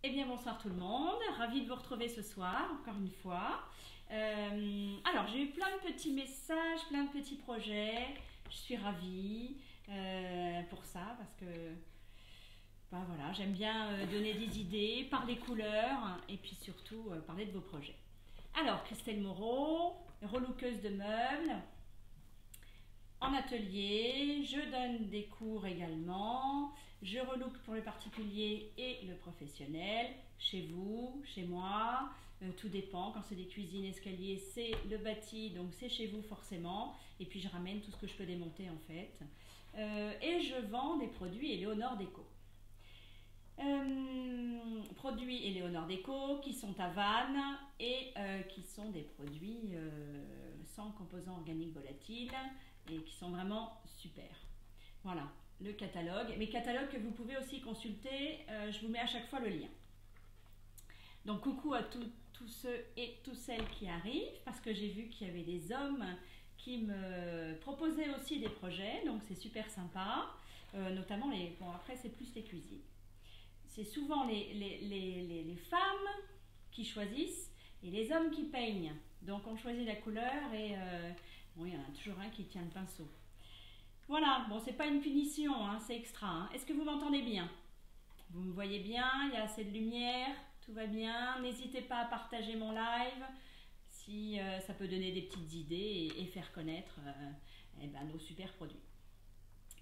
Eh bien bonsoir tout le monde, ravie de vous retrouver ce soir, encore une fois. Alors j'ai eu plein de petits messages, plein de petits projets, je suis ravie pour ça parce que bah voilà, j'aime bien donner des idées, parler couleurs et puis surtout parler de vos projets. Alors Christelle Moreau, relookeuse de meubles, en atelier, je donne des cours également, je relook pour le particulier et le professionnel, chez vous, chez moi, tout dépend, quand c'est des cuisines, escaliers, c'est le bâti, donc c'est chez vous forcément, et puis je ramène tout ce que je peux démonter en fait. Et je vends des produits Éléonore Déco. Produits Éléonore Déco qui sont à Vannes et qui sont des produits sans composants organiques volatiles et qui sont vraiment super. Voilà, le catalogue. Mes catalogues que vous pouvez aussi consulter, je vous mets à chaque fois le lien. Donc coucou à tous ceux et toutes celles qui arrivent, parce que j'ai vu qu'il y avait des hommes qui me proposaient aussi des projets, donc c'est super sympa, notamment les... Bon après c'est plus les cuisines. C'est souvent les femmes qui choisissent et les hommes qui peignent. Donc on choisit la couleur et bon, il y en a toujours un qui tient le pinceau. Voilà, bon c'est pas une punition, hein, c'est extra. Hein. Est-ce que vous m'entendez bien? Vous me voyez bien? Il y a assez de lumière? Tout va bien? N'hésitez pas à partager mon live si ça peut donner des petites idées et faire connaître nos super produits.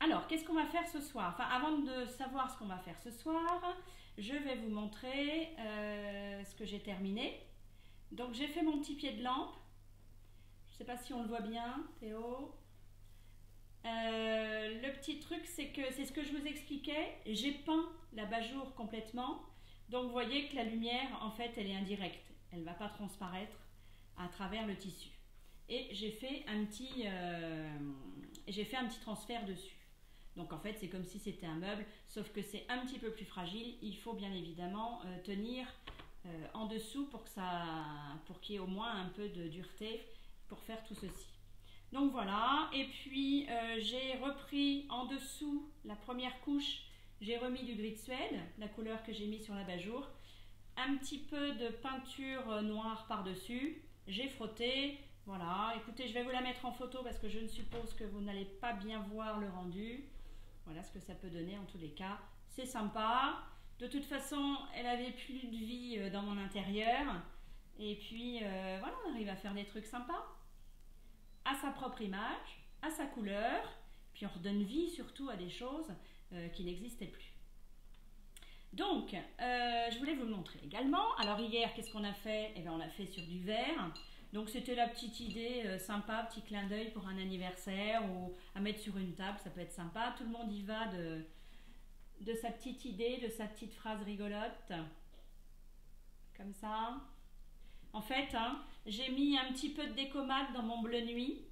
Alors, qu'est-ce qu'on va faire ce soir? Enfin, avant de savoir ce qu'on va faire ce soir, je vais vous montrer ce que j'ai terminé. Donc, j'ai fait mon petit pied de lampe. Je ne sais pas si on le voit bien, Théo. Le petit truc, c'est que c'est ce que je vous expliquais. J'ai peint l'abat-jour complètement. Donc, vous voyez que la lumière, en fait, elle est indirecte. Elle ne va pas transparaître à travers le tissu. Et j'ai fait un petit transfert dessus. Donc en fait c'est comme si c'était un meuble, sauf que c'est un petit peu plus fragile. Il faut bien évidemment tenir en dessous pour qu'il y ait au moins un peu de dureté pour faire tout ceci. Donc voilà, et puis j'ai repris en dessous la première couche, j'ai remis du gris de Suède, la couleur que j'ai mis sur l'abat-jour, un petit peu de peinture noire par-dessus, j'ai frotté. Voilà, écoutez, je vais vous la mettre en photo parce que je ne suppose que vous n'allez pas bien voir le rendu. Voilà ce que ça peut donner en tous les cas. C'est sympa. De toute façon, elle avait plus de vie dans mon intérieur. Et puis, voilà, on arrive à faire des trucs sympas. À sa propre image, à sa couleur. Puis on redonne vie surtout à des choses qui n'existaient plus. Donc, je voulais vous le montrer également. Alors hier, qu'est-ce qu'on a fait? Eh bien, on a fait sur du verre. Donc c'était la petite idée sympa, petit clin d'œil pour un anniversaire ou à mettre sur une table, ça peut être sympa. Tout le monde y va de sa petite idée, de sa petite phrase rigolote. Comme ça. En fait, hein, j'ai mis un petit peu de décommate dans mon bleu nuit.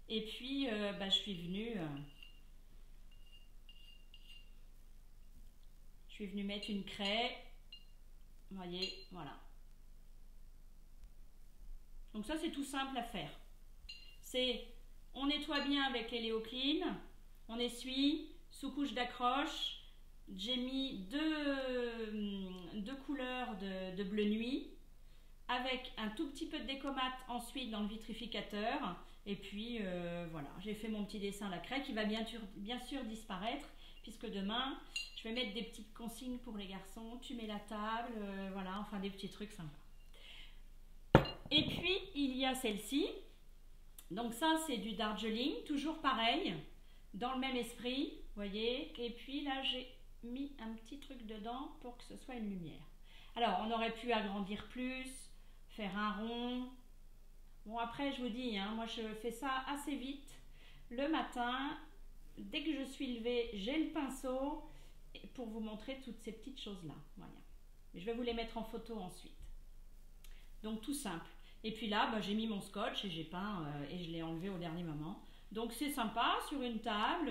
Et puis, je suis venue... je suis venue mettre une craie. Vous voyez, voilà. Donc ça c'est tout simple à faire. On nettoie bien avec les Léo Clean, on essuie, sous couche d'accroche. J'ai mis deux couleurs de bleu nuit avec un tout petit peu de décommate ensuite dans le vitrificateur. Et puis voilà, j'ai fait mon petit dessin à la craie qui va bien sûr disparaître puisque demain je vais mettre des petites consignes pour les garçons. Tu mets la table, voilà, enfin des petits trucs sympas. Et puis, il y a celle-ci. Donc ça, c'est du Darjeeling, toujours pareil, dans le même esprit, vous voyez. Et puis là, j'ai mis un petit truc dedans pour que ce soit une lumière. Alors, on aurait pu agrandir plus, faire un rond. Bon, après, je vous dis, hein, moi, je fais ça assez vite. Le matin, dès que je suis levée, j'ai le pinceau pour vous montrer toutes ces petites choses-là. Voilà. Je vais vous les mettre en photo ensuite. Donc, tout simple. Et puis là, j'ai mis mon scotch et j'ai peint et je l'ai enlevé au dernier moment. Donc c'est sympa sur une table.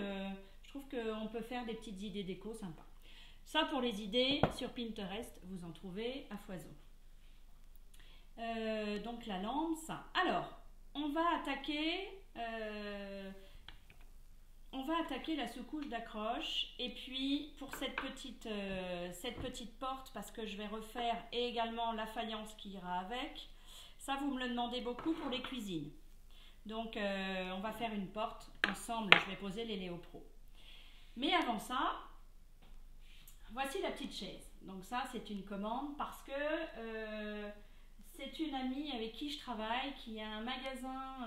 Je trouve qu'on peut faire des petites idées déco sympas. Ça pour les idées sur Pinterest, vous en trouvez à foison. Donc la lampe, ça. Alors, on va attaquer on va attaquer la sous-couche d'accroche. Et puis pour cette petite porte, parce que je vais refaire et également la faïence qui ira avec, ça vous me le demandez beaucoup pour les cuisines. Donc on va faire une porte ensemble, je vais poser les Léopro. Mais avant ça, voici la petite chaise. Donc ça c'est une commande parce que c'est une amie avec qui je travaille, qui a un magasin,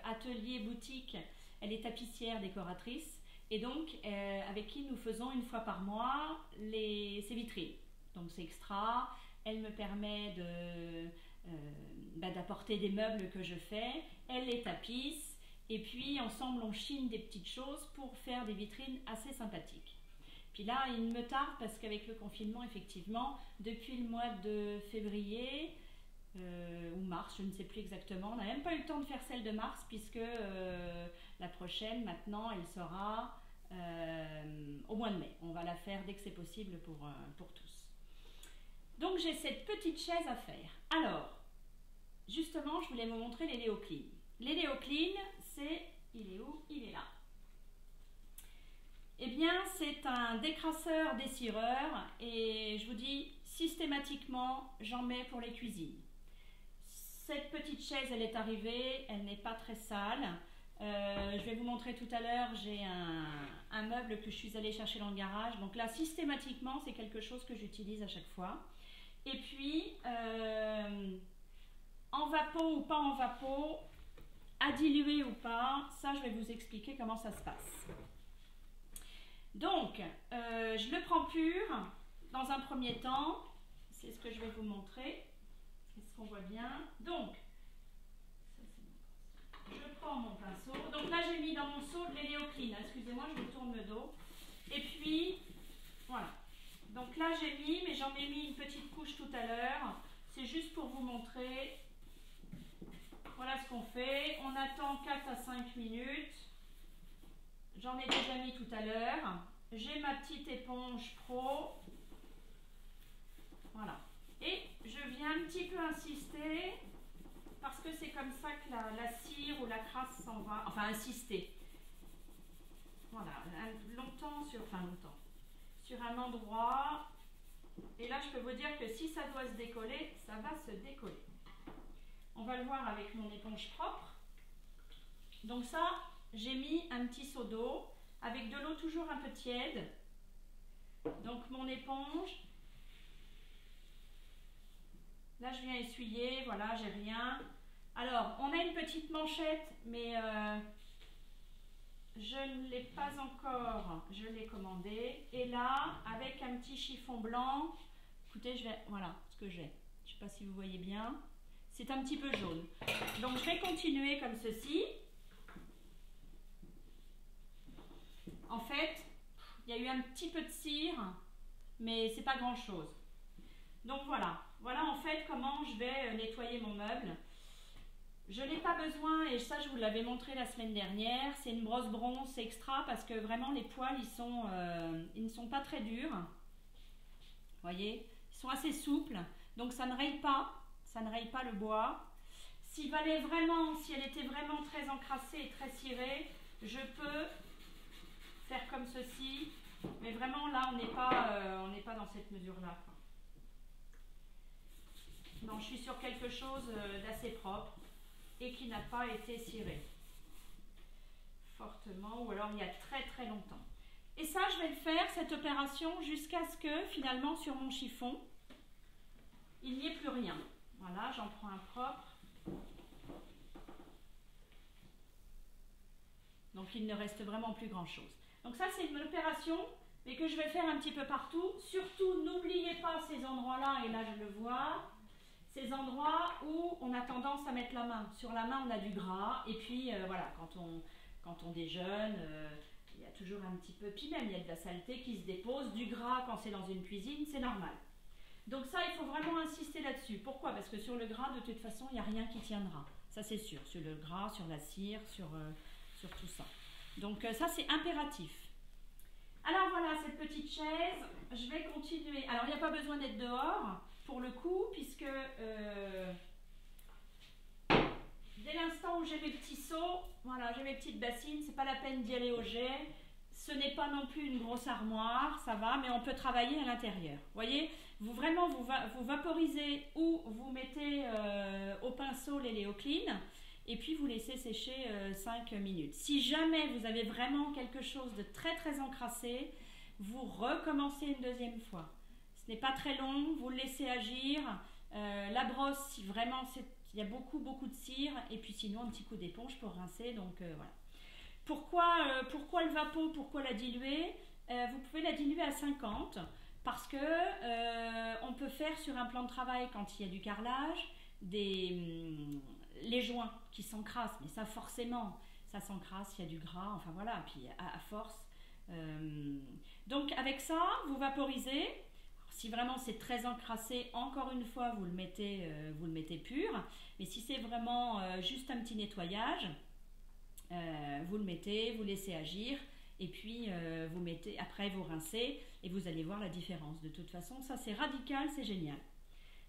atelier, boutique. Elle est tapissière, décoratrice, et donc avec qui nous faisons une fois par mois ses vitrines. Donc c'est extra, elle me permet d'apporter des meubles que je fais, elle les tapisse, et puis ensemble on chine des petites choses pour faire des vitrines assez sympathiques. Puis là il me tarde parce qu'avec le confinement, effectivement, depuis le mois de février, ou mars, je ne sais plus exactement. On n'a même pas eu le temps de faire celle de mars puisque la prochaine, maintenant, elle sera au mois de mai. On va la faire dès que c'est possible pour tous. Donc j'ai cette petite chaise à faire. Alors, justement, je voulais vous montrer les Léoclean. Les Léoclean, c'est... Il est où? Il est là. Eh bien, c'est un décrasseur dessireur et je vous dis, systématiquement, j'en mets pour les cuisines. Cette petite chaise, elle est arrivée, elle n'est pas très sale. Je vais vous montrer tout à l'heure, j'ai un meuble que je suis allée chercher dans le garage. Donc là, systématiquement, c'est quelque chose que j'utilise à chaque fois. Et puis, en vapeau ou pas en vapeau, à diluer ou pas, ça, je vais vous expliquer comment ça se passe. Donc, je le prends pur dans un premier temps. C'est ce que je vais vous montrer. Est-ce qu'on voit bien? Donc, je prends mon pinceau. Donc là, j'ai mis dans mon seau de l'Léoclean. Excusez-moi, je vous tourne le dos. Et puis, voilà. Donc là, j'ai mis, mais j'en ai mis une petite couche tout à l'heure. C'est juste pour vous montrer. Voilà ce qu'on fait. On attend 4 à 5 minutes. J'en ai déjà mis tout à l'heure. J'ai ma petite éponge pro. Voilà. Et je viens un petit peu insister, parce que c'est comme ça que la cire ou la crasse s'en va. Enfin, insister. Voilà, longtemps sur un endroit. Et là, je peux vous dire que si ça doit se décoller, ça va se décoller. On va le voir avec mon éponge propre. Donc ça, j'ai mis un petit seau d'eau, avec de l'eau toujours un peu tiède. Donc mon éponge... Là, je viens essuyer, voilà, j'ai rien. Alors, on a une petite manchette, mais je ne l'ai pas encore, je l'ai commandée. Et là, avec un petit chiffon blanc, écoutez, voilà ce que j'ai. Je ne sais pas si vous voyez bien. C'est un petit peu jaune. Donc, je vais continuer comme ceci. En fait, il y a eu un petit peu de cire, mais c'est pas grand-chose. Donc voilà. Voilà en fait comment je vais nettoyer mon meuble. Je n'ai pas besoin, et ça je vous l'avais montré la semaine dernière, c'est une brosse bronze extra parce que vraiment les poils ils ne sont pas très durs. Vous voyez, ils sont assez souples, donc ça ne raye pas le bois. Si elle était vraiment très encrassée et très cirée, je peux faire comme ceci, mais vraiment là on n'est pas dans cette mesure-là. Non, je suis sur quelque chose d'assez propre et qui n'a pas été ciré fortement, ou alors il y a très très longtemps. Et ça, je vais le faire, cette opération, jusqu'à ce que finalement sur mon chiffon, il n'y ait plus rien. Voilà, j'en prends un propre. Donc il ne reste vraiment plus grand chose. Donc ça, c'est une opération, mais que je vais faire un petit peu partout. Surtout, n'oubliez pas ces endroits-là, et là je le vois. Ces endroits où on a tendance à mettre la main. Sur la main, on a du gras. Et puis, voilà, quand on déjeune, il y a toujours un petit peu... Puis même, il y a de la saleté qui se dépose. Du gras, quand c'est dans une cuisine, c'est normal. Donc ça, il faut vraiment insister là-dessus. Pourquoi? Parce que sur le gras, de toute façon, il n'y a rien qui tiendra. Ça, c'est sûr. Sur le gras, sur la cire, sur tout ça. Donc ça, c'est impératif. Alors voilà, cette petite chaise, je vais continuer. Alors, il n'y a pas besoin d'être dehors... pour le coup, puisque dès l'instant où j'ai mes petits seaux, voilà, j'ai mes petites bassines, c'est pas la peine d'y aller au jet. Ce n'est pas non plus une grosse armoire, ça va, mais on peut travailler à l'intérieur. Vous voyez, vous vraiment vous vaporisez ou vous mettez au pinceau les Léo Clean et puis vous laissez sécher 5 minutes. Si jamais vous avez vraiment quelque chose de très très encrassé, vous recommencez une deuxième fois. Ce n'est pas très long, vous le laissez agir. La brosse, si vraiment il y a beaucoup de cire, et puis sinon un petit coup d'éponge pour rincer, donc voilà. Pourquoi le vapeau, pourquoi la diluer? Vous pouvez la diluer à 50 parce que on peut faire sur un plan de travail quand il y a du carrelage les joints qui s'encrassent, mais ça forcément ça s'encrasse, il y a du gras, enfin voilà, puis à force. Donc avec ça, vous vaporisez. Si vraiment c'est très encrassé, encore une fois, vous le mettez pur. Mais si c'est vraiment juste un petit nettoyage, vous le mettez, vous laissez agir et puis après vous rincez et vous allez voir la différence. De toute façon, ça c'est radical, c'est génial.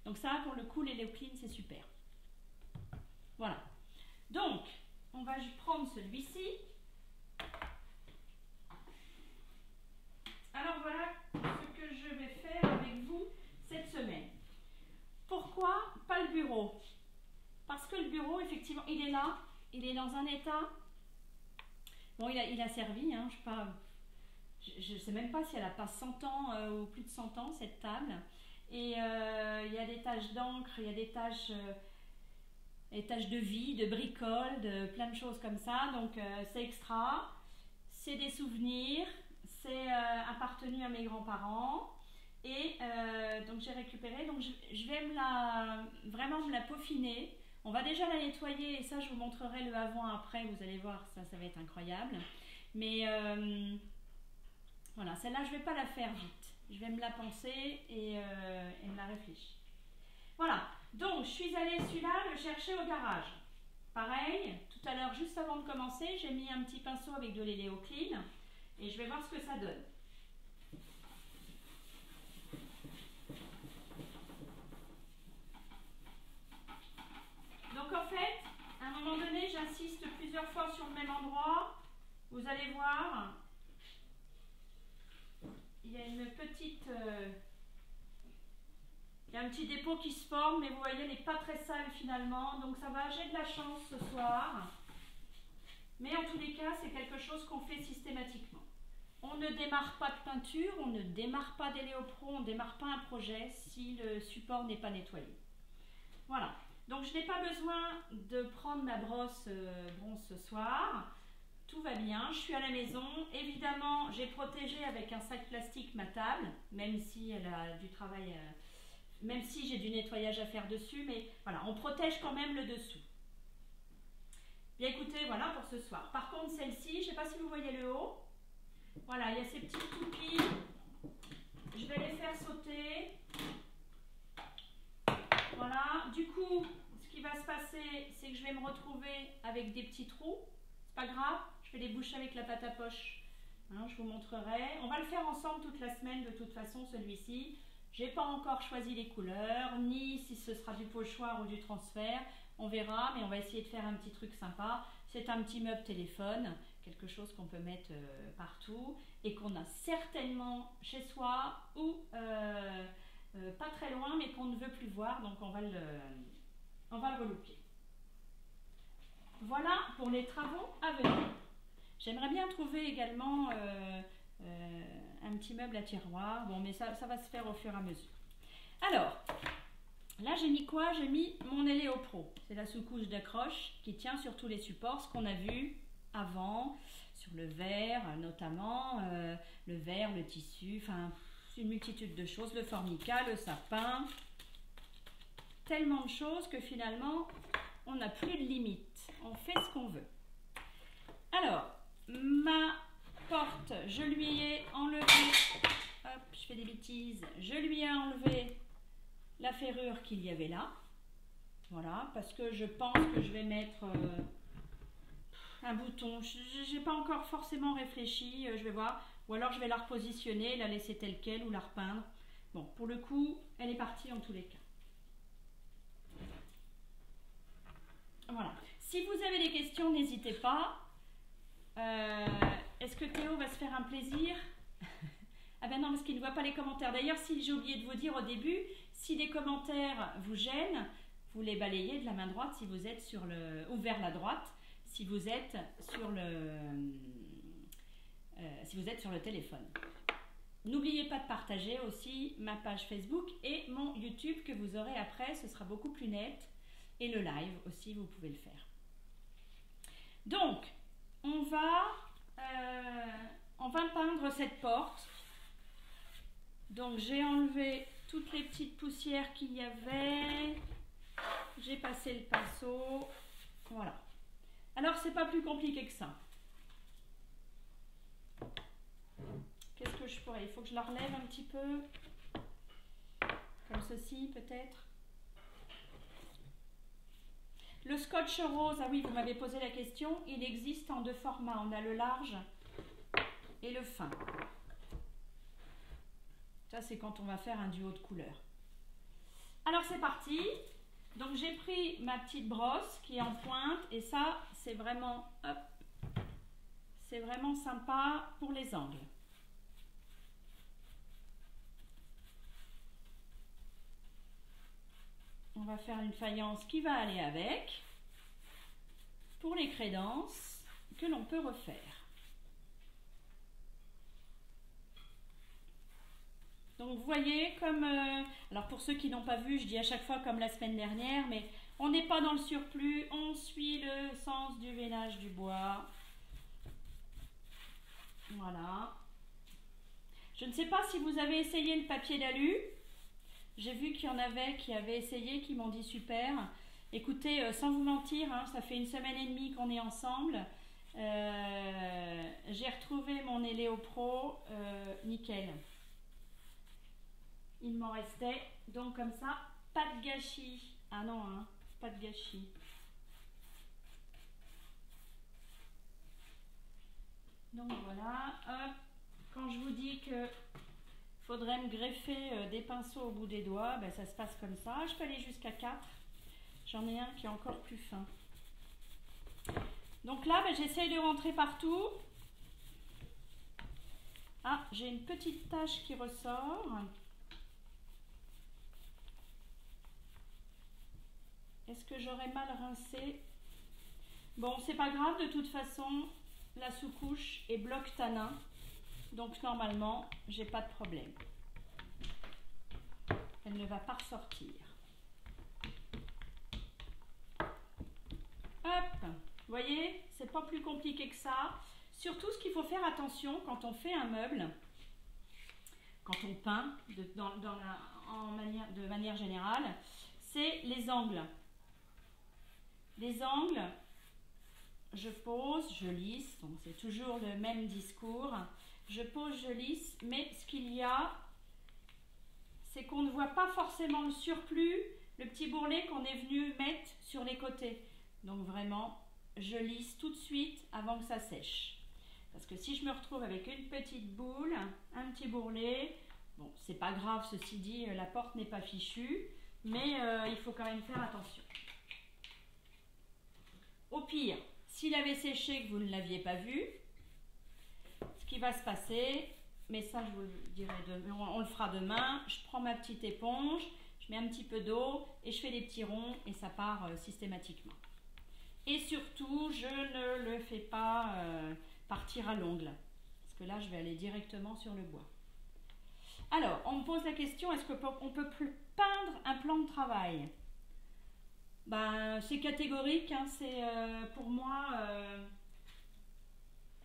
Donc ça, pour le coup, les Léo Clean, c'est super. Voilà. Donc, on va prendre celui-ci. Alors voilà ce que je vais faire avec vous cette semaine. Pourquoi pas le bureau? Parce que le bureau, effectivement, il est là, il est dans un état. Bon, il a servi, hein, je ne sais même pas si elle n'a pas 100 ans ou plus de 100 ans, cette table. Et il y a des taches d'encre, il y a des taches de vie, de bricole, de plein de choses comme ça. Donc c'est extra, c'est des souvenirs, c'est appartenu à mes grands-parents. Et donc j'ai récupéré, donc je vais vraiment me la peaufiner. On va déjà la nettoyer et ça je vous montrerai le avant-après, vous allez voir, ça va être incroyable. Mais voilà, celle-là je ne vais pas la faire vite, je vais me la penser et me la réfléchir. Voilà, donc je suis allée celui-là le chercher au garage. Pareil, tout à l'heure juste avant de commencer, j'ai mis un petit pinceau avec de Léo Clean et je vais voir ce que ça donne. Donc en fait, à un moment donné, j'insiste plusieurs fois sur le même endroit. Vous allez voir, il y a une petite... il y a un petit dépôt qui se forme, mais vous voyez, elle n'est pas très sale finalement. Donc ça va, j'ai de la chance ce soir. Mais en tous les cas, c'est quelque chose qu'on fait systématiquement. On ne démarre pas de peinture, on ne démarre pas d'Eléopro, on ne démarre pas un projet si le support n'est pas nettoyé. Voilà. Donc je n'ai pas besoin de prendre ma brosse bronze ce soir. Tout va bien, je suis à la maison. Évidemment, j'ai protégé avec un sac plastique ma table, même si elle a du travail, même si j'ai du nettoyage à faire dessus, mais voilà, on protège quand même le dessous. Bien écoutez, voilà pour ce soir. Par contre, celle-ci, je ne sais pas si vous voyez le haut. Voilà, il y a ces petites toupies. Je vais les faire sauter. Voilà, du coup, ce qui va se passer, c'est que je vais me retrouver avec des petits trous. C'est pas grave, je vais les boucher avec la pâte à poche. Hein, je vous montrerai. On va le faire ensemble toute la semaine de toute façon, celui-ci. J'ai pas encore choisi les couleurs, ni si ce sera du pochoir ou du transfert. On verra, mais on va essayer de faire un petit truc sympa. C'est un petit meuble téléphone, quelque chose qu'on peut mettre partout et qu'on a certainement chez soi ou pas très loin, mais qu'on ne veut plus voir. Donc on va le relooker. Voilà pour les travaux à venir. J'aimerais bien trouver également un petit meuble à tiroir. Bon, mais ça va se faire au fur et à mesure. Alors, là j'ai mis quoi? J'ai mis mon Eléopro. C'est la sous-couche d'accroche qui tient sur tous les supports, ce qu'on a vu avant, sur le verre notamment, le verre, le tissu, enfin une multitude de choses, le formica, le sapin. Tellement de choses que finalement, on n'a plus de limite. On fait ce qu'on veut. Alors, ma porte, je lui ai enlevé, hop, je fais des bêtises, je lui ai enlevé la ferrure qu'il y avait là. Voilà, parce que je pense que je vais mettre un bouton. Je n'ai pas encore forcément réfléchi, je vais voir. Ou alors je vais la repositionner, la laisser telle quelle ou la repeindre. Bon, pour le coup, elle est partie en tous les cas. Voilà. Si vous avez des questions, n'hésitez pas. Est-ce que Théo va se faire un plaisir? Ah ben non, parce qu'il ne voit pas les commentaires. D'ailleurs, si j'ai oublié de vous dire au début, si les commentaires vous gênent, vous les balayez de la main droite si vous êtes sur le... ou vers la droite si vous êtes sur le téléphone. N'oubliez pas de partager aussi ma page Facebook et mon YouTube que vous aurez après, ce sera beaucoup plus net. Et le live aussi, vous pouvez le faire. Donc, on va peindre cette porte. Donc, j'ai enlevé toutes les petites poussières qu'il y avait. J'ai passé le pinceau. Voilà. Alors, c'est pas plus compliqué que ça. Qu'est-ce que je pourrais? Il faut que je la relève un petit peu. Comme ceci, peut-être. Le scotch rose, ah oui, vous m'avez posé la question. Il existe en deux formats. On a le large et le fin. Ça, c'est quand on va faire un duo de couleurs. Alors, c'est parti. Donc, j'ai pris ma petite brosse qui est en pointe. Et ça, c'est vraiment, hop, c'est vraiment sympa pour les angles. On va faire une faïence qui va aller avec pour les crédences que l'on peut refaire. Donc vous voyez comme, alors pour ceux qui n'ont pas vu, je dis à chaque fois comme la semaine dernière, mais on n'est pas dans le surplus, on suit le sens du veinage du bois. Voilà. Je ne sais pas si vous avez essayé le papier d'alu. J'ai vu qu'il y en avait qui avaient essayé, qui m'ont dit super. Écoutez, sans vous mentir, hein, ça fait une semaine et demie qu'on est ensemble. J'ai retrouvé mon Eléo Pro, nickel. Il m'en restait, donc comme ça, pas de gâchis. Ah non, hein, pas de gâchis. Donc voilà, hop. Quand je vous dis que faudrait me greffer des pinceaux au bout des doigts, ben ça se passe comme ça. Je peux aller jusqu'à 4. J'en ai un qui est encore plus fin. Donc là, ben, j'essaye de rentrer partout. Ah, j'ai une petite tache qui ressort. Est-ce que j'aurais mal rincé? Bon, c'est pas grave, de toute façon, la sous-couche est bloc tanin. Donc normalement, j'ai pas de problème. Elle ne va pas ressortir. Hop, vous voyez, c'est pas plus compliqué que ça. Surtout, ce qu'il faut faire attention quand on fait un meuble, quand on peint de manière générale, c'est les angles. Les angles, je pose, je lisse, donc c'est toujours le même discours. Je pose, je lisse, mais ce qu'il y a, c'est qu'on ne voit pas forcément le surplus, le petit bourrelet qu'on est venu mettre sur les côtés. Donc vraiment, je lisse tout de suite avant que ça sèche. Parce que si je me retrouve avec une petite boule, un petit bourrelet, bon, c'est pas grave, ceci dit, la porte n'est pas fichue, mais il faut quand même faire attention. Au pire, s'il avait séché et que vous ne l'aviez pas vu, ce qui va se passer, mais ça je vous le dirai, on le fera demain, je prends ma petite éponge, je mets un petit peu d'eau et je fais des petits ronds et ça part systématiquement. Et surtout, je ne le fais pas partir à l'ongle, parce que là je vais aller directement sur le bois. Alors, on me pose la question, est-ce qu'on peut peindre un plan de travail? Ben, c'est catégorique, hein, c'est pour moi,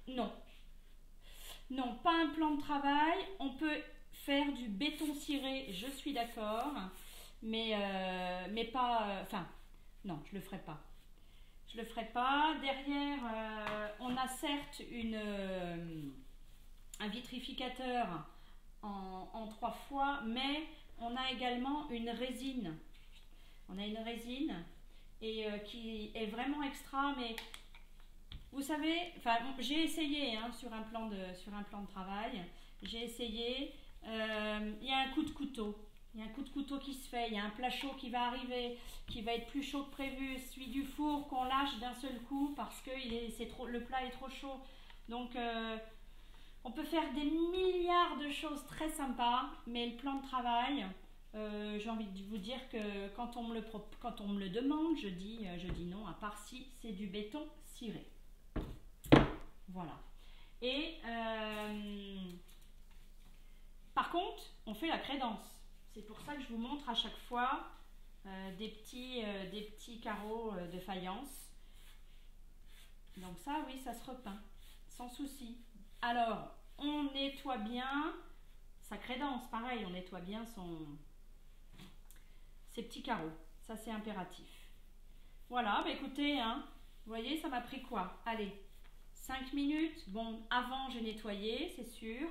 non. Non, pas un plan de travail. On peut faire du béton ciré, je suis d'accord, mais pas, enfin, non, je le ferai pas. Je le ferai pas. Derrière, on a certes un vitrificateur en 3 fois, mais on a également une résine. On a une résine et qui est vraiment extra, mais vous savez, enfin, j'ai essayé hein, sur un plan de travail. J'ai essayé. Il y a un coup de couteau. il y a un coup de couteau qui se fait, il y a un plat chaud qui va arriver, qui va être plus chaud que prévu, celui du four qu'on lâche d'un seul coup parce que le plat est trop chaud. Donc on peut faire des milliards de choses très sympas, mais le plan de travail, j'ai envie de vous dire que quand on me le demande, je dis non, à part si c'est du béton ciré. Voilà. Et par contre, on fait la crédence. C'est pour ça que je vous montre à chaque fois des petits carreaux de faïence. Donc ça, oui, ça se repeint, sans souci. Alors, on nettoie bien sa crédence. Pareil, on nettoie bien ses petits carreaux. Ça, c'est impératif. Voilà, bah écoutez, hein, vous voyez, ça m'a pris quoi? Allez, 5 minutes. Bon, avant, j'ai nettoyé, c'est sûr.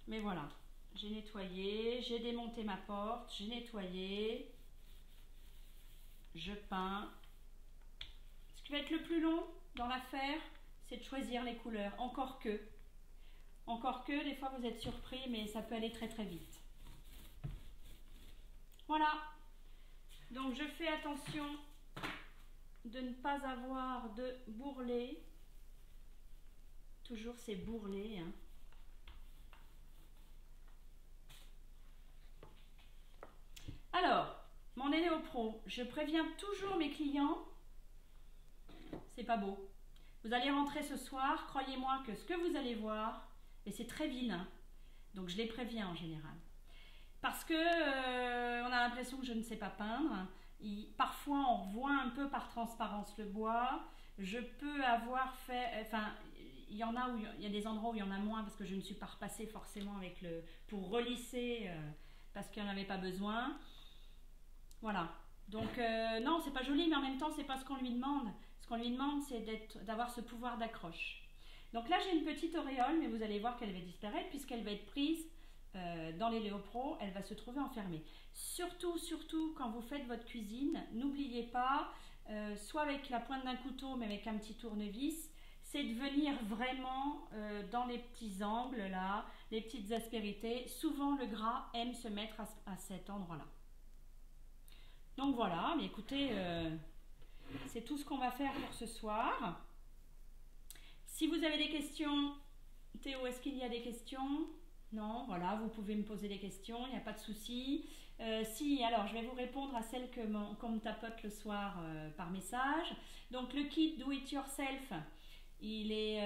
Mais voilà, j'ai nettoyé, j'ai démonté ma porte, j'ai nettoyé. Je peins. Ce qui va être le plus long dans l'affaire, c'est de choisir les couleurs. Encore que, des fois, vous êtes surpris, mais ça peut aller très très vite. Voilà. Donc, je fais attention de ne pas avoir de bourrelet. Toujours ces bourrelets, hein. Alors, mon Eléopro, je préviens toujours mes clients, c'est pas beau. Vous allez rentrer ce soir, croyez-moi que ce que vous allez voir, et c'est très vilain, donc je les préviens en général. Parce que on a l'impression que je ne sais pas peindre. Parfois, on voit un peu par transparence le bois. Je peux avoir fait... Enfin, il y a des endroits où il y en a moins parce que je ne suis pas repassée forcément pour relisser parce qu'il n'y en avait pas besoin. Voilà. Donc, non, c'est pas joli, mais en même temps, c'est pas ce qu'on lui demande. Ce qu'on lui demande, c'est d'avoir ce pouvoir d'accroche. Donc là, j'ai une petite auréole, mais vous allez voir qu'elle va disparaître puisqu'elle va être prise dans l'Eléopro, elle va se trouver enfermée. Surtout, quand vous faites votre cuisine, n'oubliez pas, soit avec la pointe d'un couteau, mais avec un petit tournevis, c'est de venir vraiment dans les petits angles là, les petites aspérités. Souvent, le gras aime se mettre à cet endroit-là. Donc voilà, mais écoutez, c'est tout ce qu'on va faire pour ce soir. Si vous avez des questions, Théo, est-ce qu'il y a des questions? Non, voilà, vous pouvez me poser des questions, il n'y a pas de souci. Si, alors je vais vous répondre à celles qu'on me tapote le soir par message. Donc le kit Do It Yourself, il est,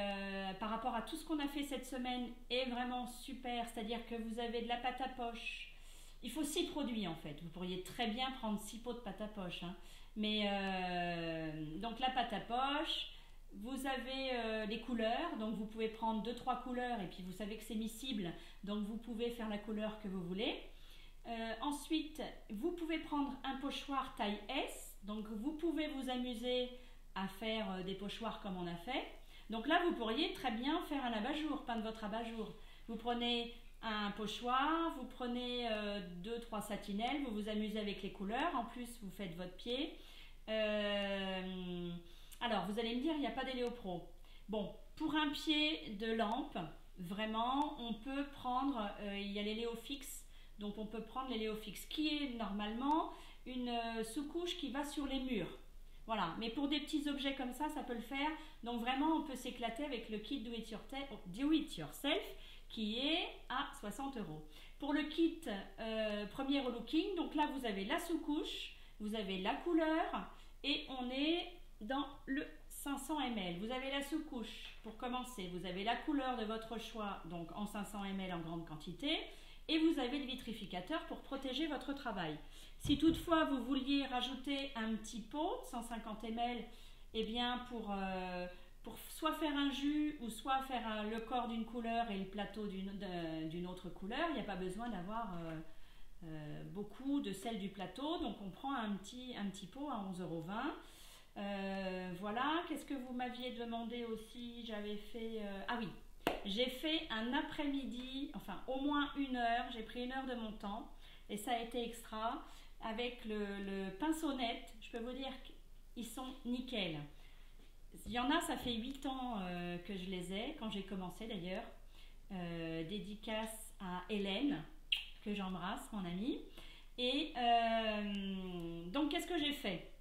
par rapport à tout ce qu'on a fait cette semaine, est vraiment super. C'est-à-dire que vous avez de la pâte à poche. Il faut 6 produits en fait. Vous pourriez très bien prendre 6 pots de pâte à poche. Hein. Mais donc la pâte à poche. Vous avez les couleurs, donc vous pouvez prendre 2-3 couleurs et puis vous savez que c'est miscible, donc vous pouvez faire la couleur que vous voulez. Ensuite, vous pouvez prendre un pochoir taille S, donc vous pouvez vous amuser à faire des pochoirs comme on a fait. Donc là, vous pourriez très bien faire un abat-jour, peindre votre abat-jour. Vous prenez un pochoir, vous prenez 2-3 satinelles, vous vous amusez avec les couleurs, en plus vous faites votre pied. Alors, vous allez me dire, il n'y a pas d'Eléopro. Bon, pour un pied de lampe, vraiment, on peut prendre, il y a l'Eléofix, donc on peut prendre l'Eléofix, qui est normalement une sous-couche qui va sur les murs. Voilà, mais pour des petits objets comme ça peut le faire. Donc vraiment, on peut s'éclater avec le kit Do It Yourself, qui est à 60 €. Pour le kit premier relooking, donc là, vous avez la sous-couche, vous avez la couleur, et on est dans le 500 ml. Vous avez la sous-couche pour commencer, vous avez la couleur de votre choix, donc en 500 ml en grande quantité, et vous avez le vitrificateur pour protéger votre travail. Si toutefois vous vouliez rajouter un petit pot de 150 ml, eh bien pour soit faire un jus ou soit faire le corps d'une couleur et le plateau d'une autre couleur, il n'y a pas besoin d'avoir beaucoup de sel du plateau, donc on prend un petit pot à 11,20 €. Voilà, qu'est-ce que vous m'aviez demandé aussi? J'avais fait... ah oui, j'ai fait un après-midi, enfin au moins 1 heure, j'ai pris 1 heure de mon temps et ça a été extra avec le pinceau net. Je peux vous dire qu'ils sont nickel. Il y en a, ça fait 8 ans que je les ai, quand j'ai commencé d'ailleurs. Dédicace à Hélène, que j'embrasse, mon ami. Et donc, qu'est-ce que j'ai fait?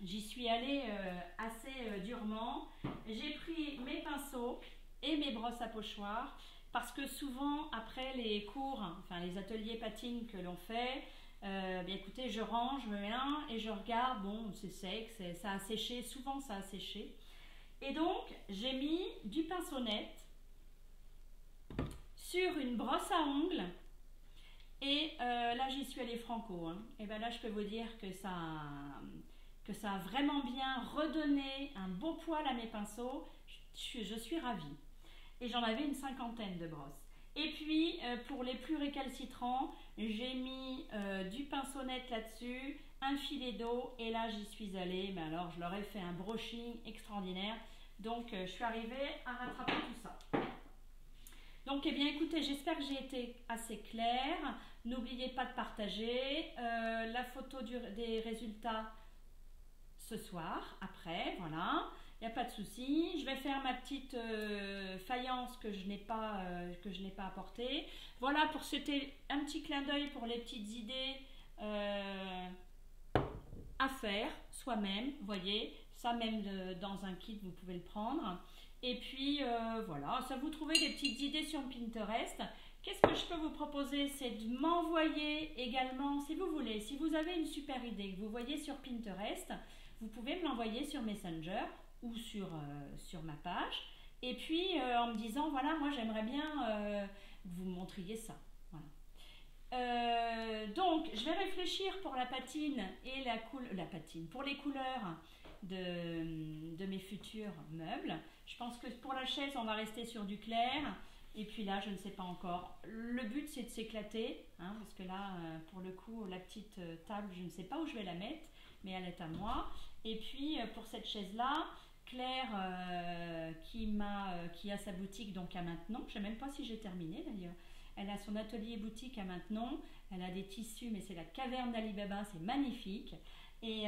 J'y suis allée assez durement. J'ai pris mes pinceaux et mes brosses à pochoir parce que souvent, après les cours, enfin les ateliers patine que l'on fait, bien écoutez, je range rien et je regarde, bon, c'est sec, ça a séché, souvent ça a séché. Et donc, j'ai mis du pinceau net sur une brosse à ongles. Et là, j'y suis allée franco. Hein. Et bien là, je peux vous dire que ça a vraiment bien redonné un beau poil à mes pinceaux. Je suis ravie. Et j'en avais une 50aine de brosses. Et puis, pour les plus récalcitrants, j'ai mis du pinceau net là-dessus, un filet d'eau. Et là, j'y suis allée. Mais alors, je leur ai fait un brushing extraordinaire. Donc, je suis arrivée à rattraper tout ça. Donc, eh bien, écoutez, j'espère que j'ai été assez claire. N'oubliez pas de partager la photo des résultats ce soir, après, voilà. Il n'y a pas de souci. Je vais faire ma petite faïence que je n'ai pas apportée. Voilà, c'était un petit clin d'œil pour les petites idées à faire soi-même. Vous voyez, ça même dans un kit, vous pouvez le prendre. Et puis voilà, ça vous trouvez des petites idées sur Pinterest. Qu'est-ce que je peux vous proposer? C'est de m'envoyer également, si vous voulez, si vous avez une super idée que vous voyez sur Pinterest, vous pouvez me l'envoyer sur Messenger ou sur ma page. Et puis en me disant, voilà, moi j'aimerais bien que vous me montriez ça. Voilà. Donc, je vais réfléchir pour la patine et pour les couleurs de mes futurs meubles. Je pense que pour la chaise, on va rester sur du clair. Et puis là, je ne sais pas encore. Le but, c'est de s'éclater. Hein, parce que là, pour le coup, la petite table, je ne sais pas où je vais la mettre. Mais elle est à moi. Et puis, pour cette chaise-là, Claire, qui a sa boutique donc à Maintenon. Je ne sais même pas si j'ai terminé d'ailleurs. Elle a son atelier boutique à Maintenon. Elle a des tissus, mais c'est la caverne d'Ali Baba. C'est magnifique. Et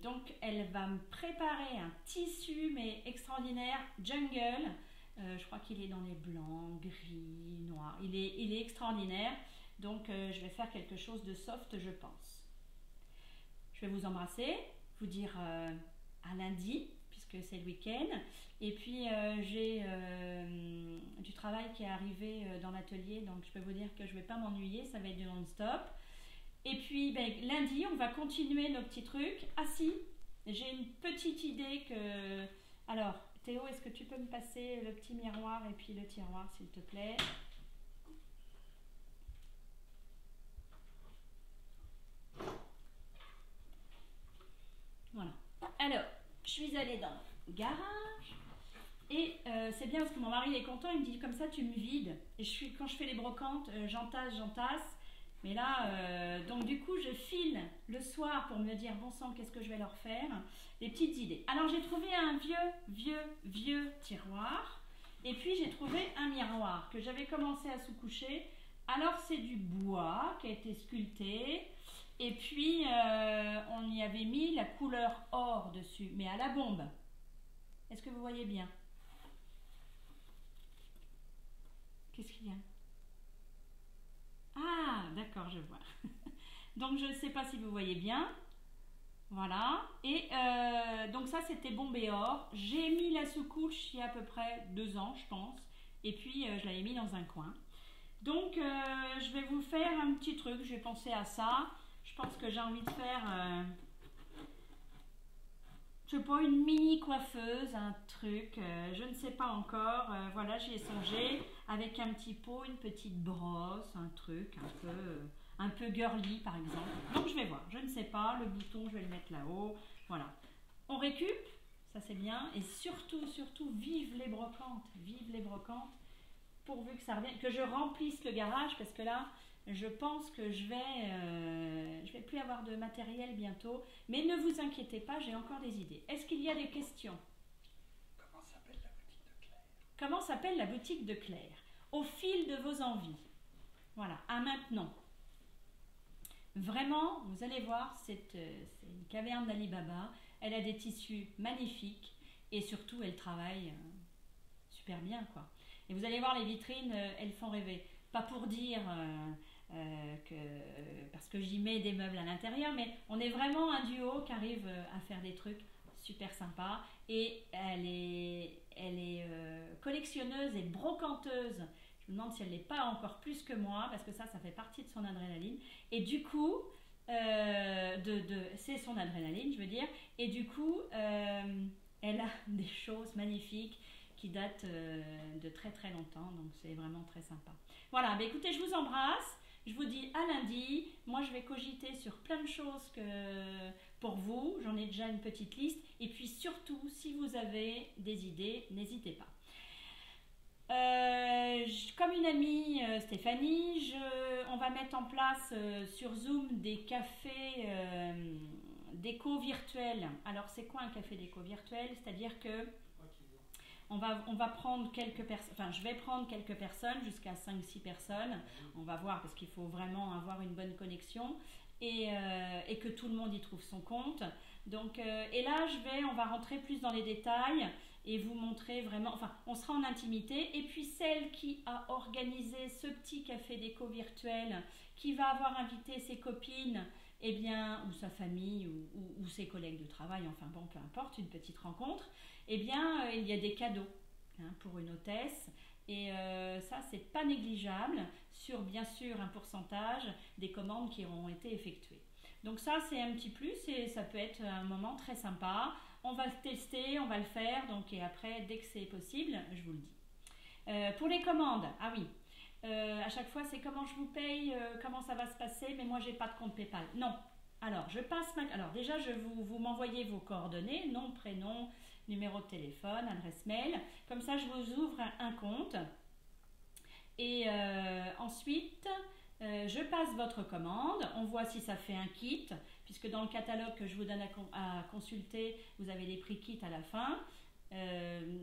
donc, elle va me préparer un tissu, mais extraordinaire, jungle. Je crois qu'il est dans les blancs, gris, noirs. Il est extraordinaire. Donc, je vais faire quelque chose de soft, je pense. Je vais vous embrasser, vous dire à lundi, puisque c'est le week-end. Et puis, j'ai du travail qui est arrivé dans l'atelier. Donc, je peux vous dire que je ne vais pas m'ennuyer. Ça va être du non-stop. Et puis, lundi, on va continuer nos petits trucs. Ah si, j'ai une petite idée que... Alors, Théo, est-ce que tu peux me passer le petit miroir et puis le tiroir, s'il te plaît? Voilà. Alors, je suis allée dans le garage. Et c'est bien parce que mon mari est content. Il me dit, comme ça, tu me vides. Et quand je fais les brocantes, j'entasse. Mais là, donc du coup, je file le soir pour me dire, bon sang, qu'est-ce que je vais leur faire? Des petites idées. Alors, j'ai trouvé un vieux tiroir. Et puis, j'ai trouvé un miroir que j'avais commencé à sous-coucher. Alors, c'est du bois qui a été sculpté. Et puis, on y avait mis la couleur or dessus, mais à la bombe. Est-ce que vous voyez bien? Qu'est-ce qu'il y a? Ah, d'accord, je vois. Donc, je ne sais pas si vous voyez bien. Voilà. Et donc, ça, c'était bombé or. J'ai mis la sous-couche il y a à peu près 2 ans, je pense. Et puis, je l'avais mis dans un coin. Donc, je vais vous faire un petit truc. Je vais penser à ça. Je pense que j'ai envie de faire... je sais pas, une mini coiffeuse, un truc, je ne sais pas encore. Voilà, j'y ai songé avec un petit pot, une petite brosse, un truc un peu girly par exemple. Donc je vais voir, je ne sais pas, le bouton je vais le mettre là-haut. Voilà. On récup, ça c'est bien. Et surtout, vive les brocantes, pourvu que ça revienne, que je remplisse le garage parce que là, je pense que je vais plus avoir de matériel bientôt. Mais ne vous inquiétez pas, j'ai encore des idées. Est-ce qu'il y a des questions? Comment s'appelle la boutique de Claire? Comment s'appelle la boutique de Claire? Au fil de vos envies. Voilà, à maintenant. Vraiment, vous allez voir, c'est une caverne d'Ali Baba. Elle a des tissus magnifiques et surtout, elle travaille super bien, quoi. Et vous allez voir, les vitrines, elles font rêver. Pas pour dire... parce que j'y mets des meubles à l'intérieur, mais on est vraiment un duo qui arrive à faire des trucs super sympas. Et elle est collectionneuse et brocanteuse. Je me demande si elle n'est pas encore plus que moi, parce que ça fait partie de son adrénaline. Et du coup, c'est son adrénaline, je veux dire. Et du coup, elle a des choses magnifiques qui datent de très très longtemps, donc c'est vraiment très sympa. Voilà, bah écoutez, je vous embrasse. Je vous dis à lundi. Moi, je vais cogiter sur plein de choses pour vous. J'en ai déjà une petite liste. Et puis surtout, si vous avez des idées, n'hésitez pas. Comme une amie Stéphanie, on va mettre en place sur Zoom des cafés déco virtuels. Alors, c'est quoi un café déco virtuel? C'est-à-dire que on va prendre quelques personnes, enfin je vais prendre quelques personnes, jusqu'à 5-6 personnes, on va voir parce qu'il faut vraiment avoir une bonne connexion et que tout le monde y trouve son compte. Donc, et là on va rentrer plus dans les détails et vous montrer vraiment, enfin on sera en intimité, et puis celle qui a organisé ce petit café déco virtuel, qui va avoir invité ses copines, eh bien, ou sa famille ou ses collègues de travail, enfin bon, peu importe, une petite rencontre, eh bien, il y a des cadeaux pour une hôtesse. Et ça, c'est pas négligeable sur, bien sûr, un pourcentage des commandes qui auront été effectuées. Donc ça, c'est un petit plus et ça peut être un moment très sympa. On va le tester, on va le faire, donc, et après, dès que c'est possible, je vous le dis. Pour les commandes, ah oui, à chaque fois, c'est comment je vous paye, comment ça va se passer, mais moi, j'ai pas de compte PayPal. Non. Alors, alors déjà, vous m'envoyez vos coordonnées, nom, prénom, numéro de téléphone, adresse mail. Comme ça, je vous ouvre un compte. Et ensuite, je passe votre commande. On voit si ça fait un kit, puisque dans le catalogue que je vous donne à consulter, vous avez les prix kit à la fin.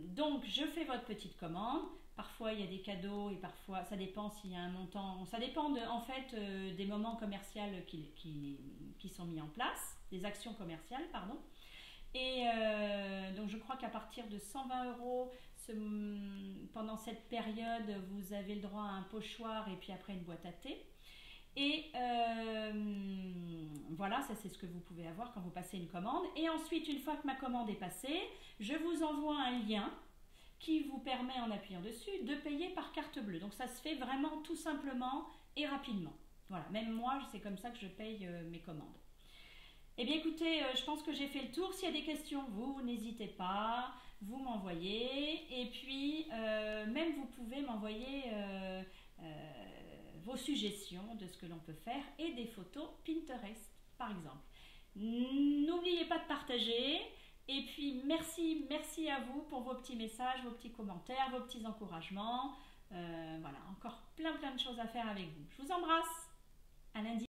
Donc, je fais votre petite commande. Parfois, il y a des cadeaux et parfois, ça dépend s'il y a un montant. Ça dépend en fait des moments commerciaux qui sont mis en place, des actions commerciales, pardon. Et donc, je crois qu'à partir de 120 €, pendant cette période, vous avez le droit à un pochoir et puis après une boîte à thé. Et voilà, ça c'est ce que vous pouvez avoir quand vous passez une commande. Et ensuite, une fois que ma commande est passée, je vous envoie un lien qui vous permet, en appuyant dessus, de payer par carte bleue. Donc ça se fait vraiment tout simplement et rapidement. Voilà, même moi, c'est comme ça que je paye mes commandes. Eh bien écoutez, je pense que j'ai fait le tour. S'il y a des questions, vous n'hésitez pas, vous m'envoyez. Et puis, même vous pouvez m'envoyer vos suggestions de ce que l'on peut faire et des photos Pinterest, par exemple. N'oubliez pas de partager. Et puis, merci à vous pour vos petits messages, vos petits commentaires, vos petits encouragements. Voilà, encore plein de choses à faire avec vous. Je vous embrasse. À lundi.